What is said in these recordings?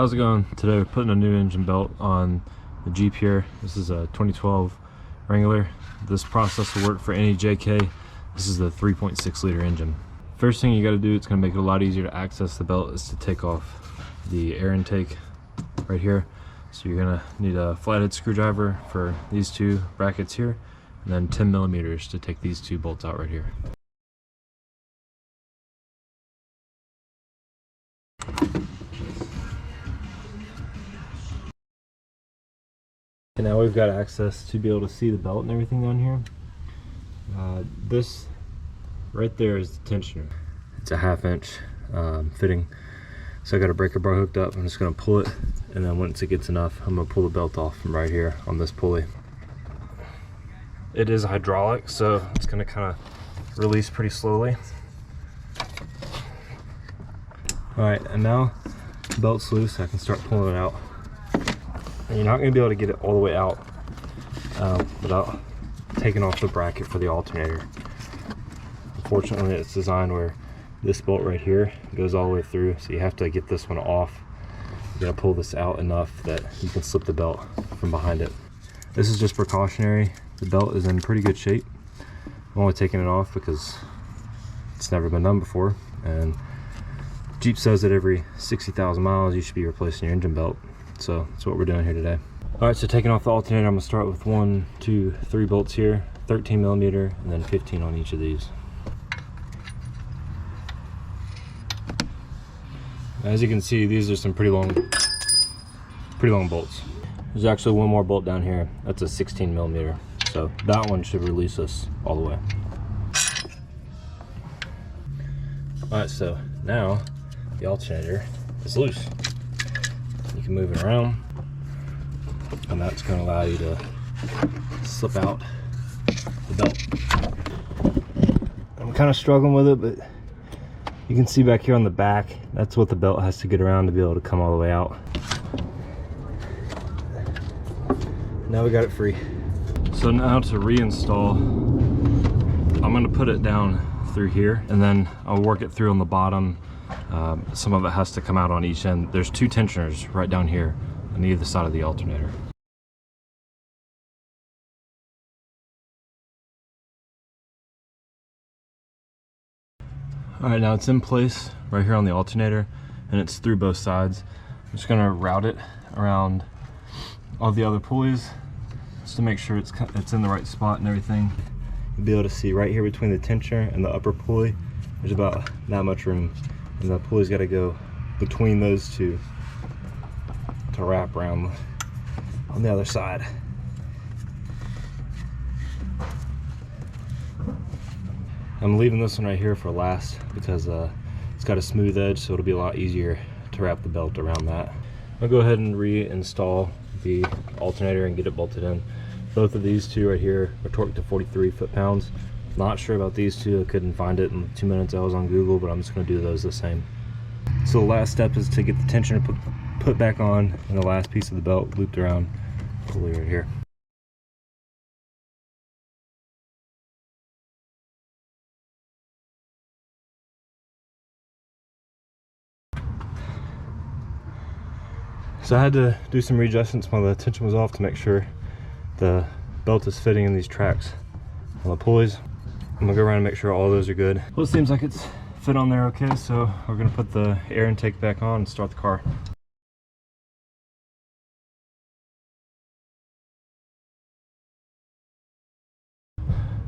How's it going? Today we're putting a new engine belt on the Jeep here. This is a 2012 Wrangler. This process will work for any JK. This is the 3.6 liter engine. First thing you got to do, it's going to make it a lot easier to access the belt, is to take off the air intake right here. So you're going to need a flathead screwdriver for these two brackets here, and then 10 millimeters to take these two bolts out right here. And now we've got access to be able to see the belt and everything down here. This right there is the tensioner. It's a 1/2 inch fitting. So I got a breaker bar hooked up. I'm just going to pull it, and then once it gets enough, I'm going to pull the belt off from right here on this pulley. It is hydraulic, so it's going to kind of release pretty slowly. Alright, and now the belt's loose. I can start pulling it out. And you're not going to be able to get it all the way out without taking off the bracket for the alternator. Unfortunately, it's designed where this bolt right here goes all the way through, so you have to get this one off. You got to pull this out enough that you can slip the belt from behind it. This is just precautionary. The belt is in pretty good shape. I'm only taking it off because it's never been done before, and Jeep says that every 60,000 miles you should be replacing your engine belt. So that's what we're doing here today. Alright, so taking off the alternator, I'm going to start with 1, 2, 3 bolts here, 13 millimeter, and then 15 on each of these. As you can see, these are some pretty long bolts. There's actually one more bolt down here. That's a 16 millimeter. So that one should release us all the way. Alright, so now the alternator is loose. You can move it around, and that's going to allow you to slip out the belt. I'm kind of struggling with it, but you can see back here on the back, that's what the belt has to get around to be able to come all the way out. Now we got it free. So now to reinstall, I'm going to put it down through here, and then I'll work it through on the bottom. Some of it has to come out on each end. There's 2 tensioners right down here on either side of the alternator. Alright, now it's in place right here on the alternator, and it's through both sides. I'm just going to route it around all the other pulleys just to make sure it's in the right spot and everything. You'll be able to see right here between the tensioner and the upper pulley, there's about that much room. And the pulley's got to go between those two to wrap around on the other side. I'm leaving this one right here for last because it's got a smooth edge, so it'll be a lot easier to wrap the belt around that. I'll go ahead and reinstall the alternator and get it bolted in. Both of these two right here are torqued to 43 foot-pounds. Not sure about these two. I couldn't find it in the 2 minutes I was on Google, but I'm just going to do those the same. So the last step is to get the tensioner put back on, and the last piece of the belt looped around the pulley right here. So I had to do some readjustments while the tension was off to make sure the belt is fitting in these tracks on the pulleys. I'm gonna go around and make sure all those are good. Well, it seems like it's fit on there okay, so we're gonna put the air intake back on and start the car.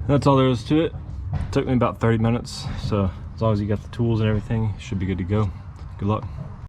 That's all there is to it. It took me about 30 minutes, so as long as you got the tools and everything, you should be good to go. Good luck.